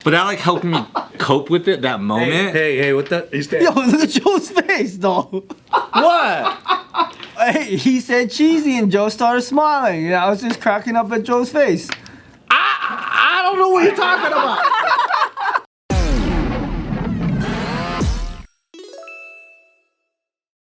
But that like helped me cope with it that moment. Hey, what the? Yo, look at Joe's face, though. What? Hey, he said cheesy, and Joe started smiling. And I was just cracking up at Joe's face. I don't know what you're talking about.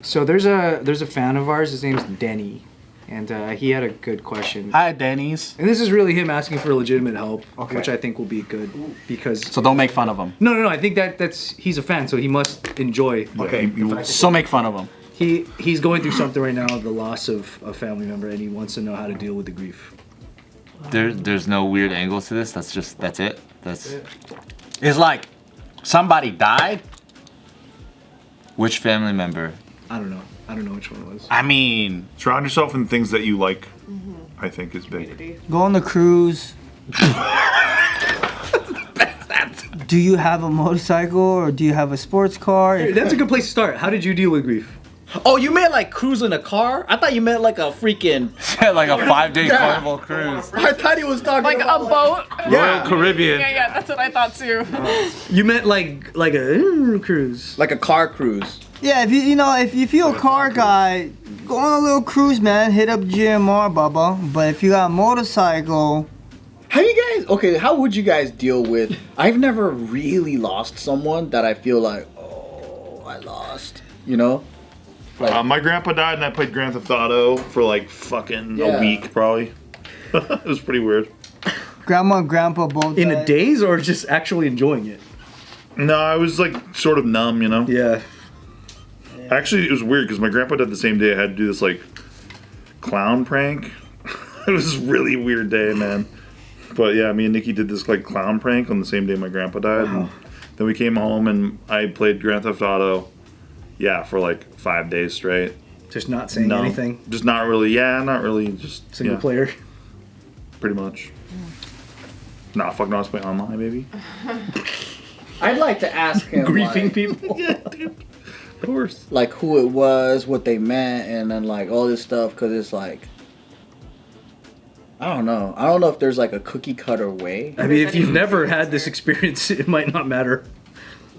So there's a fan of ours. His name's Denny, and he had a good question. Hi, Denny's. And this is really him asking for legitimate help, Okay. which I think will be good because. So don't make fun of him. No. I think that's he's a fan, so he must enjoy. Okay. So make fun of him. He's going through something right now, the loss of a family member, and he wants to know how to deal with the grief. There's no weird angles to this. That's it. It's like somebody died. Which family member? I don't know which one it was. I mean, Surround yourself in things that you like. I think is big. Go on the cruise. Do you have a motorcycle or do you have a sports car? Hey, that's a good place to start. How did you deal with grief? oh, you meant like cruising a car? I thought you meant like a freaking. Like a 5-day carnival cruise. I thought he was talking Like a about boat? Royal Caribbean. Yeah, that's what I thought too. You meant like a cruise. like a car cruise. Yeah, if you're a car guy, go on a little cruise, man. Hit up GMR, Bubba. But if you got a motorcycle, How you guys? Okay, how would you guys deal with? I've never really lost someone that I feel like, oh, I lost. You know? My grandpa died, and I played Grand Theft Auto for like fucking Yeah. a week, probably. It was pretty weird. grandma and grandpa both In a died. daze or just actually enjoying it? No, I was like sort of numb, you know. Yeah. Actually, it was weird because my grandpa died the same day. I had to do this like clown prank. It was a really weird day, man. But yeah, me and Nikki did this like clown prank on the same day my grandpa died. And then we came home and I played Grand Theft Auto. Yeah, for like 5 days straight. Just not saying anything. Just not really. Yeah, not really. Just Single yeah, player. pretty much. Nah, fuck no, I was playing online, baby. I'd like to ask him. Griefing like, people. Yeah, dude. Of course. like who it was, what they meant, and then like all this stuff, because it's like, I don't know if there's like a cookie cutter way. I mean, if you've never had this experience, it might not matter.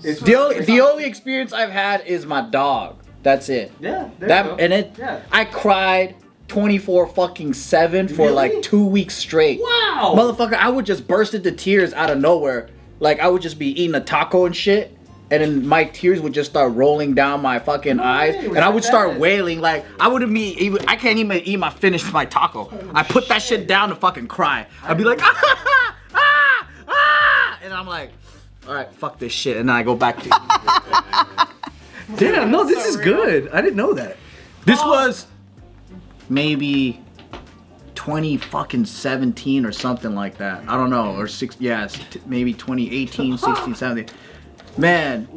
The only experience I've had is my dog. That's it. Yeah. Yeah. I cried 24/7 for like 2 weeks straight. Wow. Motherfucker, I would just burst into tears out of nowhere. Like I would just be eating a taco and shit. And then my tears would just start rolling down my fucking eyes, and I would start wailing. Like I wouldn't be even. I can't even eat finish my taco. I put that shit down to fucking cry. I'd be like, and I'm like, all right, fuck this shit, and then I go back to. Damn, no, this is good. I didn't know that. This was maybe 2017 or something like that. I don't know, or maybe 2018, 16, 17. Man,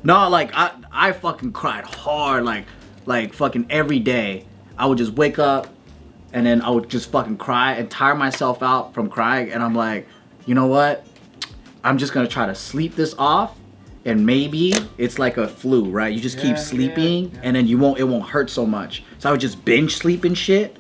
no, like I fucking cried hard, like fucking every day. I would just wake up, and then I would just fucking cry and tire myself out from crying, and I'm like, you know what? I'm just gonna try to sleep this off, and maybe it's like a flu, right? You just keep sleeping, and then it won't hurt so much. So I would just binge sleep and shit,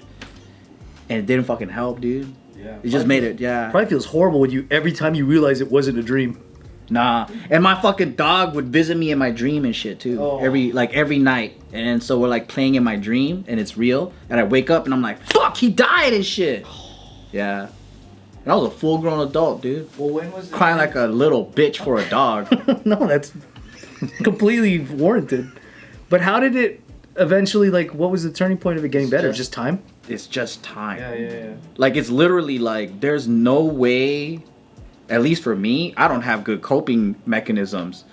and it didn't fucking help, dude. Yeah. It just made it, yeah. Probably feels horrible when every time you realize it wasn't a dream. Nah, and my fucking dog would visit me in my dream and shit too. Oh. Every night, and so we're like playing in my dream, and it's real. And I wake up and I'm like, fuck, he died and shit. Yeah, and I was a full-grown adult, dude. Well, when was Crying like a little bitch for a dog. No, that's completely warranted. But how did it eventually, like, what was the turning point of it getting better? Just time? It's just time. Yeah. Like it's literally like there's no way. At least for me, I don't have good coping mechanisms.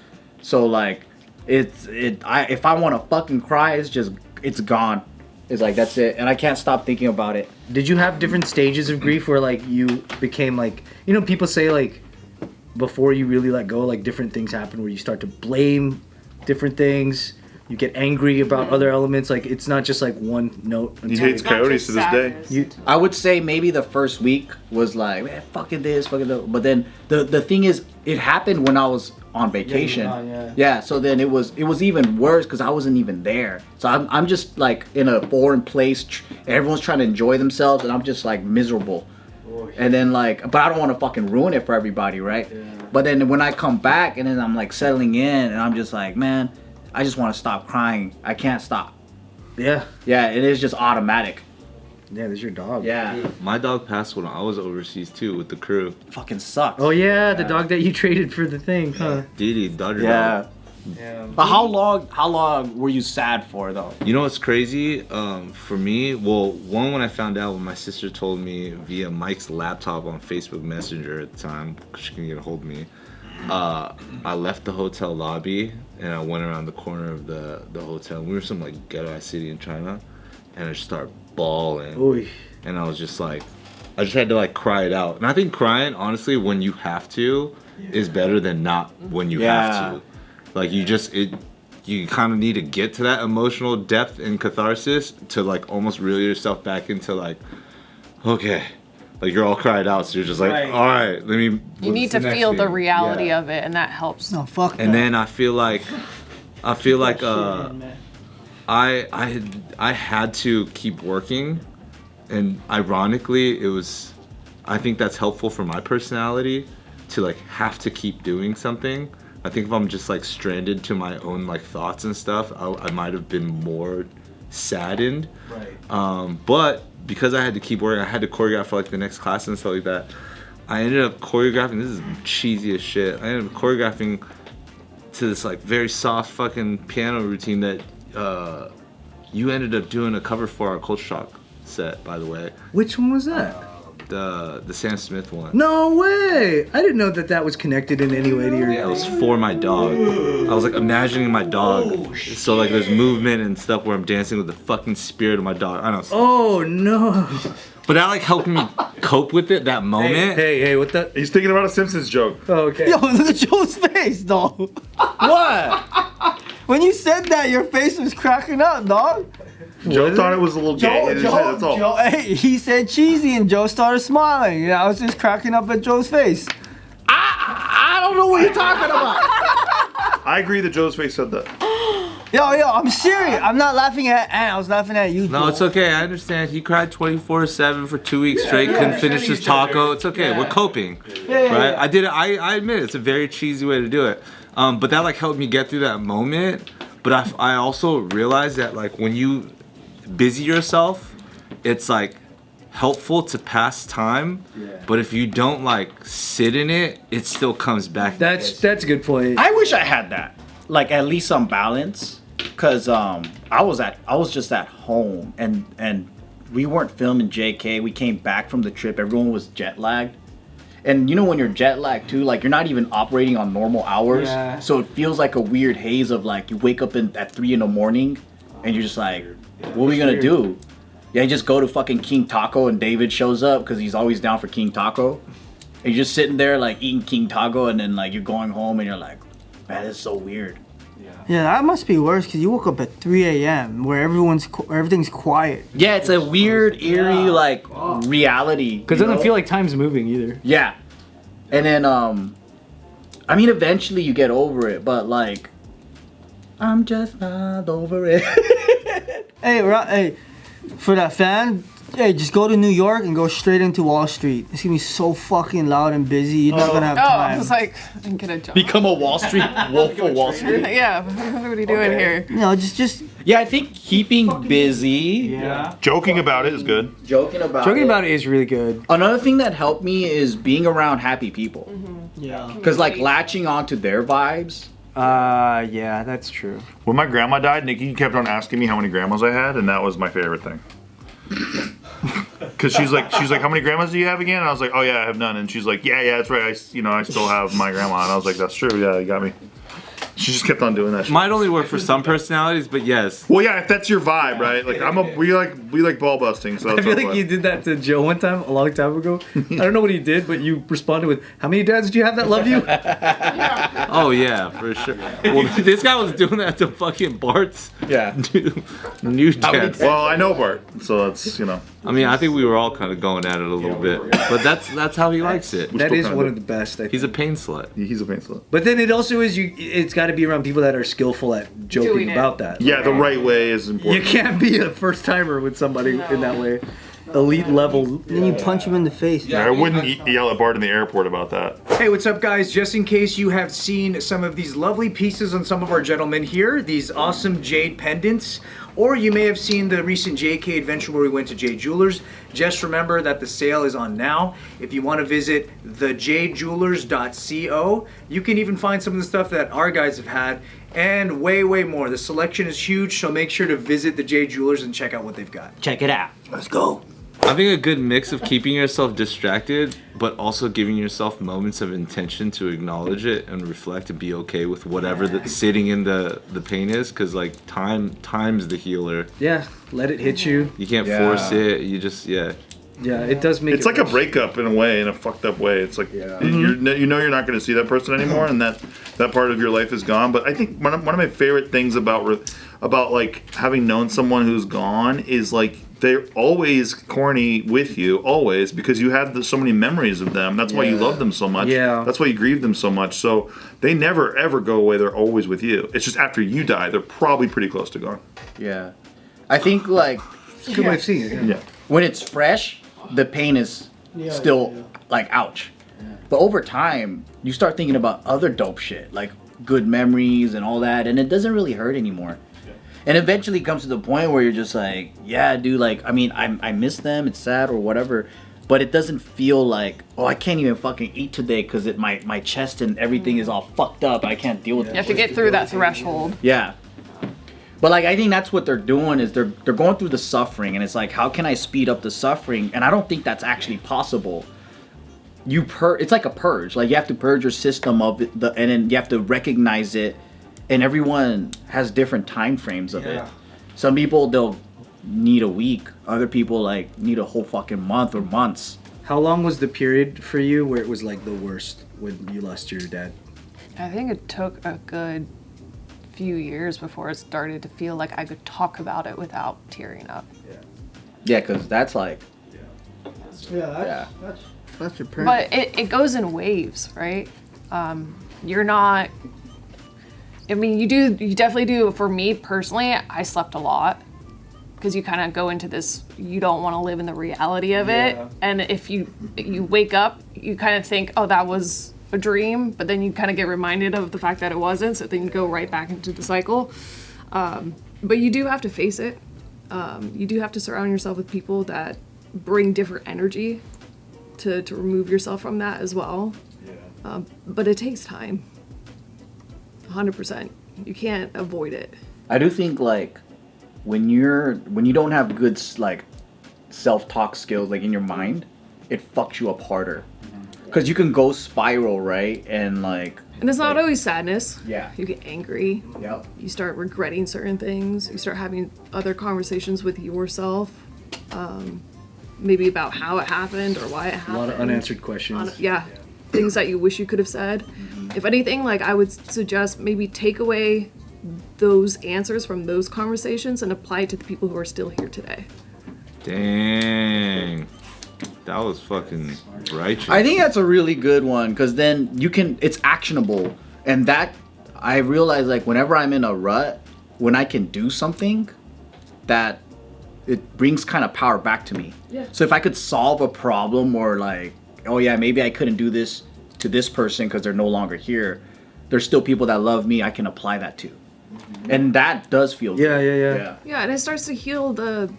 So like, if I want to fucking cry, it's gone. It's like, that's it. And I can't stop thinking about it. Did you have different stages of grief where like you became like, you know, people say like, before you really let go, like different things happen where you start to blame different things. You get angry about other elements. Like it's not just like one note. He hates coyotes to this day. I would say maybe the first week was like, man, fucking this, fucking that. But then the thing is, it happened when I was on vacation. Yeah. So then it was even worse because I wasn't even there. So I'm just like in a foreign place. Everyone's trying to enjoy themselves, and I'm just like miserable. And then like, but I don't want to fucking ruin it for everybody, right? Yeah. But then when I come back and then I'm like settling in and I'm just like, man, I just want to stop crying. I can't stop. Yeah. Yeah, it is just automatic. Yeah, there's your dog. Yeah. My dog passed when I was overseas too with the crew. Fucking sucks. Oh yeah, the dog that you traded for the thing, huh? Didi, Dodger Yeah. dog. Yeah. But how long were you sad for though? You know what's crazy? For me, well, one, when I found out when my sister told me via Mike's laptop on Facebook Messenger at the time, 'cause she couldn't get a hold of me, I left the hotel lobby and I went around the corner of the hotel. We were some like ghetto-ass city in China, and I just started bawling. Oy. And I was just like, I just had to like cry it out. And I think crying, honestly, when you have to, is better than not when you have to. Like you kind of need to get to that emotional depth and catharsis to like almost reel yourself back into like, okay, like you're all cried out, so you're just like, all right, let me. You need to feel the reality of it, and that helps. No, fuck And that. then I feel like I had to keep working, and ironically, I think that's helpful for my personality to like have to keep doing something. I think if I'm just like stranded to my own like thoughts and stuff, I might have been more saddened. Right. But because I had to keep working, I had to choreograph for like the next class and stuff like that. I ended up choreographing. This is cheesy as shit. I ended up choreographing to this like very soft fucking piano routine that you ended up doing a cover for our Culture Shock set, by the way. Which one was that? The Sam Smith one. No way! I didn't know that was connected in any way to your. Yeah, it was for my dog. I was like imagining my dog. So like there's movement and stuff where I'm dancing with the fucking spirit of my dog. I don't know. Oh no! But that like helped me cope with it that moment. Hey, what the? He's thinking about a Simpsons joke. Oh, okay. Yo, look at Joe's face, dog. What? When you said that, your face was cracking up, dog. Joe thought it was a little gay. in his head, that's all. Joe, hey, he said cheesy, and Joe started smiling. And I was just cracking up at Joe's face. I don't know what you're talking about. I agree that Joe's face said that. Yo, I'm serious. I'm not laughing at Ann. I was laughing at you, Joe. No, it's okay. I understand. He cried 24/7 for 2 weeks straight. Couldn't finish his taco. It's okay. We're coping, right? I did it. I admit it. It's a very cheesy way to do it. But that like helped me get through that moment. But I also realized that like when you busy yourself, it's like helpful to pass time. But if you don't like sit in it, it still comes back. That's a good point. I wish I had that. Like at least some balance. Cause I was just at home and we weren't filming JK. We came back from the trip. Everyone was jet lagged. And you know when you're jet lagged too, like you're not even operating on normal hours. Yeah. So it feels like a weird haze of like you wake up at 3 a.m. and you're just like, what are we gonna do? Yeah, you just go to fucking King Taco and David shows up because he's always down for King Taco. And you're just sitting there like eating King Taco and then like you're going home and you're like, man, this is so weird. Yeah, that must be worse because you woke up at 3 a.m. where everything's quiet. Yeah, it's a weird, eerie like reality. Because it doesn't feel like time's moving either. Yeah. And then I mean eventually you get over it, but like I'm just not over it. Hey, for that fan, hey, just go to New York and go straight into Wall Street. It's gonna be so fucking loud and busy. You're not gonna have Oh, time. I was like, I didn't get a job. Become a Wall Street wolf for Wall Street. Yeah, what are we doing here? You know, just Yeah, I think keeping busy, Joking about it is good. joking about it is really good. Another thing that helped me is being around happy people. yeah. Cause like latching onto their vibes. Yeah, that's true. When my grandma died, Nikki kept on asking me how many grandmas I had, and that was my favorite thing. Cause she's like, how many grandmas do you have again? And I was like, oh yeah, I have none. And she's like, yeah, that's right. I still have my grandma. And I was like, that's true. Yeah, you got me. She just kept on doing that shit. Might only work for some personalities, but yes. Well, yeah, if that's your vibe, right? Like we like ball busting. So I that's feel our like vibe. you did that to Joe one time, a long time ago. I don't know what he did, but you responded with, how many dads do you have that love you? Oh yeah, for sure. Well, this guy was doing that to fucking Bart's Yeah. new dance. Well, I know Bart, so that's I mean, I think we were all kind of going at it a little bit, but that's how he likes it. That still is kinda one do. of the best, I think. He's a pain slut. he's a pain slut. But then it also is, it's got to be around people that are skillful at joking Doing it. about that. Yeah, the right way is You important. can't be a first timer with somebody in that way. elite level. Then you punch him in the face. I wouldn't yell at Bart in the airport about that. Hey, what's up, guys? Just in case you have seen some of these lovely pieces on some of our gentlemen here, these awesome jade pendants, or you may have seen the recent JK adventure where we went to Jade Jewelers, just remember that the sale is on now. If you want to visit thejadejewelers.co, you can even find some of the stuff that our guys have had, and way, way more. The selection is huge, so make sure to visit the Jade Jewelers and check out what they've got. Check it out. Let's go. I think a good mix of keeping yourself distracted, but also giving yourself moments of intention to acknowledge it and reflect and be okay with whatever the sitting in the pain is, because like time's the healer. Yeah, let it hit you. You can't force it. You just Yeah, it does make. It's like a breakup in a way, in a fucked up way. It's like you know you're not going to see that person anymore, and that part of your life is gone. But I think one of my favorite things about like having known someone who's gone is like they're always corny with you, always, because you had so many memories of them. That's why you love them so much. Yeah. That's why you grieve them so much. So they never ever go away. They're always with you. It's just after you die, they're probably pretty close to gone. Yeah. I think like It's a good way of seeing it. Yeah. when it's fresh, the pain is still like ouch. But over time, you start thinking about other dope shit, like good memories and all that, and it doesn't really hurt anymore. And eventually it comes to the point where you're just like, yeah, dude, like, I mean, I miss them, it's sad or whatever, but it doesn't feel like, oh, I can't even fucking eat today because my chest and everything is all fucked up. I can't deal with it. You have to get through that threshold. Yeah. But like I think that's what they're doing is they're going through the suffering, and it's like, how can I speed up the suffering? And I don't think that's actually possible. It's like a purge. Like you have to purge your system of it, and then you have to recognize it, and everyone has different time frames of it. Some people they'll need a week, other people like need a whole fucking month or months. How long was the period for you where it was like the worst when you lost your dad? I think it took a good few years before it started to feel like I could talk about it without tearing up. Yeah, because that's like That's your parent. But it goes in waves, right? You're not. I mean, you definitely do. For me personally, I slept a lot because you kind of go into this. You don't want to live in the reality of it, and if you wake up, you kind of think, oh, that was a dream, but then you kind of get reminded of the fact that it wasn't. So then you go right back into the cycle. But you do have to face it. You do have to surround yourself with people that bring different energy to remove yourself from that as well. But it takes time. 100%. You can't avoid it. I do think like when you don't have good like self-talk skills like in your mind, it fucks you up harder. Because you can go spiral, right? And it's not always sadness. Yeah. You get angry. Yep. You start regretting certain things. You start having other conversations with yourself. Maybe about how it happened or why it happened. A lot of unanswered questions. Things that you wish you could have said. If anything, like I would suggest maybe take away those answers from those conversations and apply it to the people who are still here today. Dang. That was fucking righteous. I think that's a really good one because then it's actionable. And that, I realize like whenever I'm in a rut, when I can do something, that it brings kind of power back to me. Yeah. So if I could solve a problem or like, oh yeah, maybe I couldn't do this to this person because they're no longer here, there's still people that love me I can apply that to. And that does feel good. Yeah, and it starts to heal the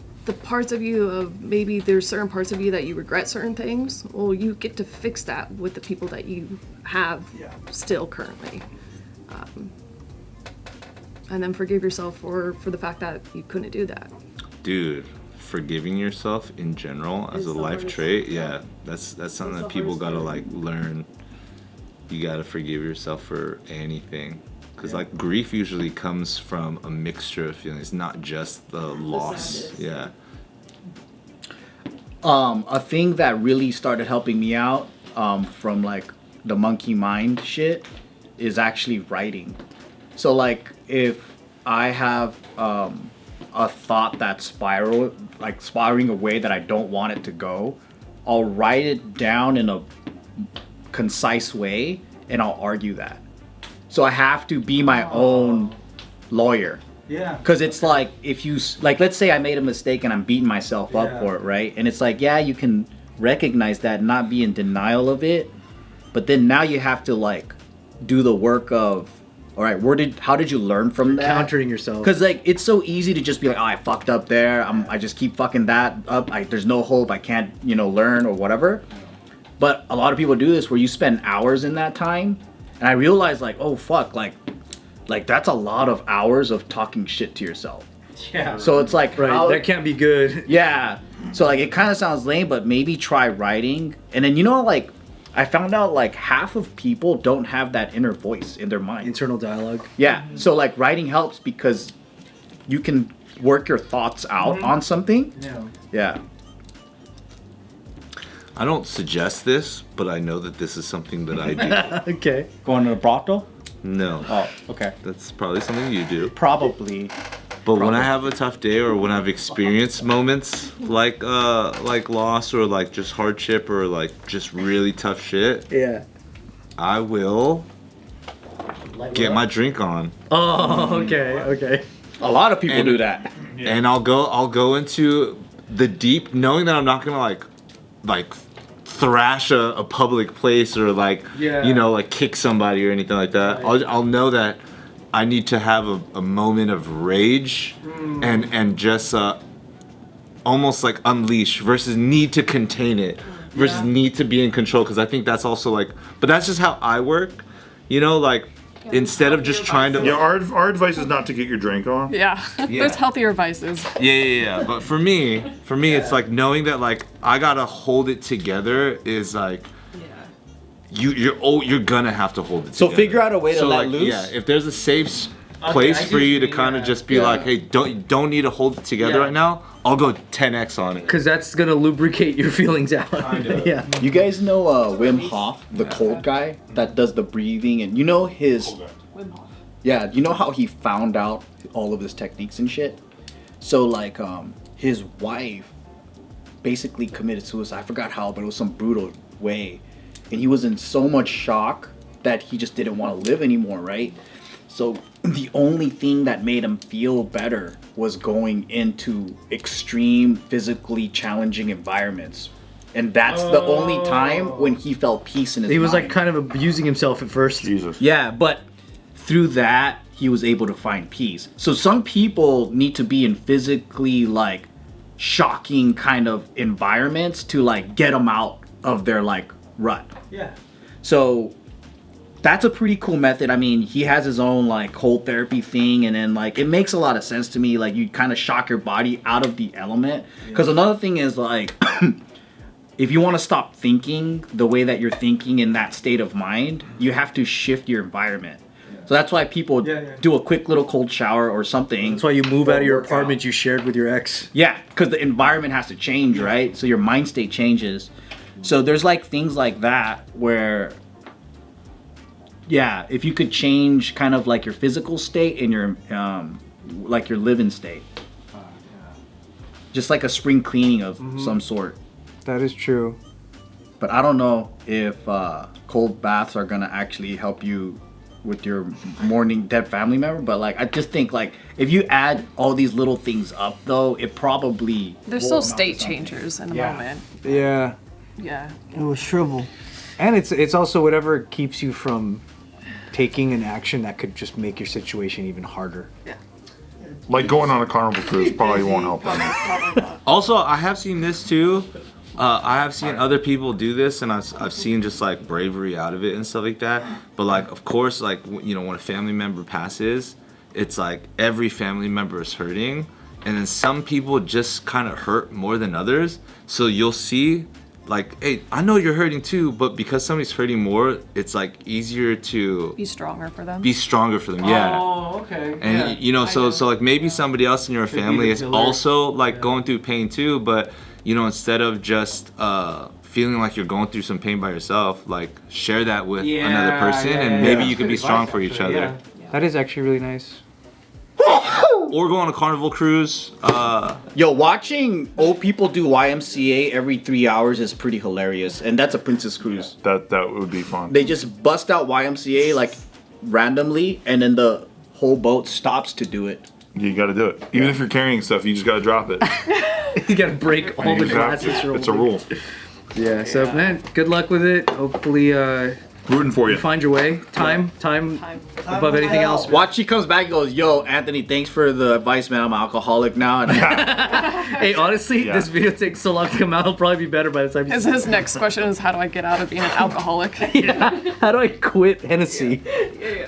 parts of you of maybe there's certain parts of you that you regret certain things. Well, you get to fix that with the people that you have still currently. And then forgive yourself for the fact that you couldn't do that. Dude, forgiving yourself in general as a life trait, that's something that people gotta like learn. You gotta forgive yourself for anything. Because like grief usually comes from a mixture of feelings, not just the loss. Yeah. A thing that really started helping me out from like the monkey mind shit is actually writing. So like if I have a thought that's spiraling away that I don't want it to go, I'll write it down in a concise way and I'll argue that. So I have to be my own lawyer. Yeah. Because it's like, if you, like, let's say I made a mistake and I'm beating myself up Yeah. for it, right? And it's like, yeah, you can recognize that and not be in denial of it. But then now you have to, like, do the work of, all right, how did you learn from that? Countering yourself. Because, like, it's so easy to just be like, oh, I fucked up there. I just keep fucking that up. There's no hope. I can't, learn or whatever. But a lot of people do this where you spend hours in that time. And I realized, like, oh, fuck, like that's a lot of hours of talking shit to yourself. Yeah. So it's like, Right, that can't be good. yeah. So, like, it kind of sounds lame, but maybe try writing. And then, like, I found out, like, half of people don't have that inner voice in their mind. Internal dialogue. Yeah. So, like, writing helps because you can work your thoughts out on something. Yeah. Yeah. I don't suggest this, but I know that this is something that I do. Okay. Going to the brothel? No. Oh, okay. That's probably something you do. Probably. But when I have a tough day or when I've experienced moments like loss or like just hardship or like just really tough shit, Yeah. I will get my drink on. Oh, okay. A lot of people And- do that. And I'll go into the deep, knowing that I'm not gonna like thrash a public place or like like kick somebody or anything like that. I'll know that I need to have a moment of rage and just almost like unleash versus need to contain it versus need to be in control, because I think that's also like, but that's just how I work, like instead of just trying to Yeah, our advice is not to get your drink on. Yeah. There's healthier vices. Yeah. But for me, it's like knowing that like I gotta hold it together is like you're gonna have to hold it So together. figure out a way to let loose. Yeah, if there's a safe place I for do you to see, kind of yeah. just be like, hey, don't need to hold it together right now. I'll go 10x on it. Because that's gonna lubricate your feelings out. Yeah. You guys know Wim Hof, the cold guy that does the breathing, and his. Yeah, you know how he found out all of his techniques and shit? So, like, his wife basically committed suicide. I forgot how, but it was some brutal way. And he was in so much shock that he just didn't want to live anymore, right? So, the only thing that made him feel better was going into extreme, physically challenging environments. And that's the only time when he felt peace in his mind. He was like kind of abusing himself at first. Jesus. Yeah, but through that, he was able to find peace. So some people need to be in physically, like, shocking kind of environments to, like, get them out of their, like, rut. Yeah. So that's a pretty cool method. I mean, he has his own, like, cold therapy thing, and then, like, it makes a lot of sense to me. Like, you kind of shock your body out of the element. Because another thing is, like, if you want to stop thinking the way that you're thinking in that state of mind, you have to shift your environment. So that's why people do a quick little cold shower or something. That's why you move out of your apartment you shared with your ex. Yeah, because the environment has to change, right? So your mind state changes. So there's like things like that where, yeah, if you could change kind of like your physical state and your like your living state. Just like a spring cleaning of some sort. That is true. But I don't know if cold baths are gonna actually help you with your mourning dead family member. But like, I just think like if you add all these little things up, though, it probably They're will still amount to state something. changers in the Yeah. moment. Yeah. Yeah. It was shrivel. And it's also whatever keeps you from taking an action that could just make your situation even harder. Like going on a carnival cruise probably won't help them. Also, I have seen this too. I have seen other people do this, and I've seen just like bravery out of it and stuff like that. But like, of course, like when a family member passes, it's like every family member is hurting, and then some people just kind of hurt more than others. So you'll see, like, hey, I know you're hurting too, but because somebody's hurting more, it's like easier to Be stronger for them. be stronger for them. Yeah. Oh, okay. And so like maybe somebody else in your family is also like going through pain too, but instead of just feeling like you're going through some pain by yourself, like share that with another person, and maybe you can be strong for each other. That is actually really nice. Or go on a carnival cruise. Yo, watching old people do YMCA every 3 hours is pretty hilarious, and that's a Princess Cruise. That would be fun. They just bust out YMCA like randomly, and then the whole boat stops to do it. You got to do it. Even if you're carrying stuff, you just got to drop it. You gotta break all the glasses. It's a rule. Yeah. So man, good luck with it. Hopefully, Rooting for you. find your way. Time above anything else. Watch, she comes back and goes, "Yo, Anthony, thanks for the advice, man. I'm an alcoholic now." And Hey, honestly, Yeah. this video takes so long to come out. It'll probably be better by the time you. His next question is, how do I get out of being an alcoholic? How do I quit Hennessy?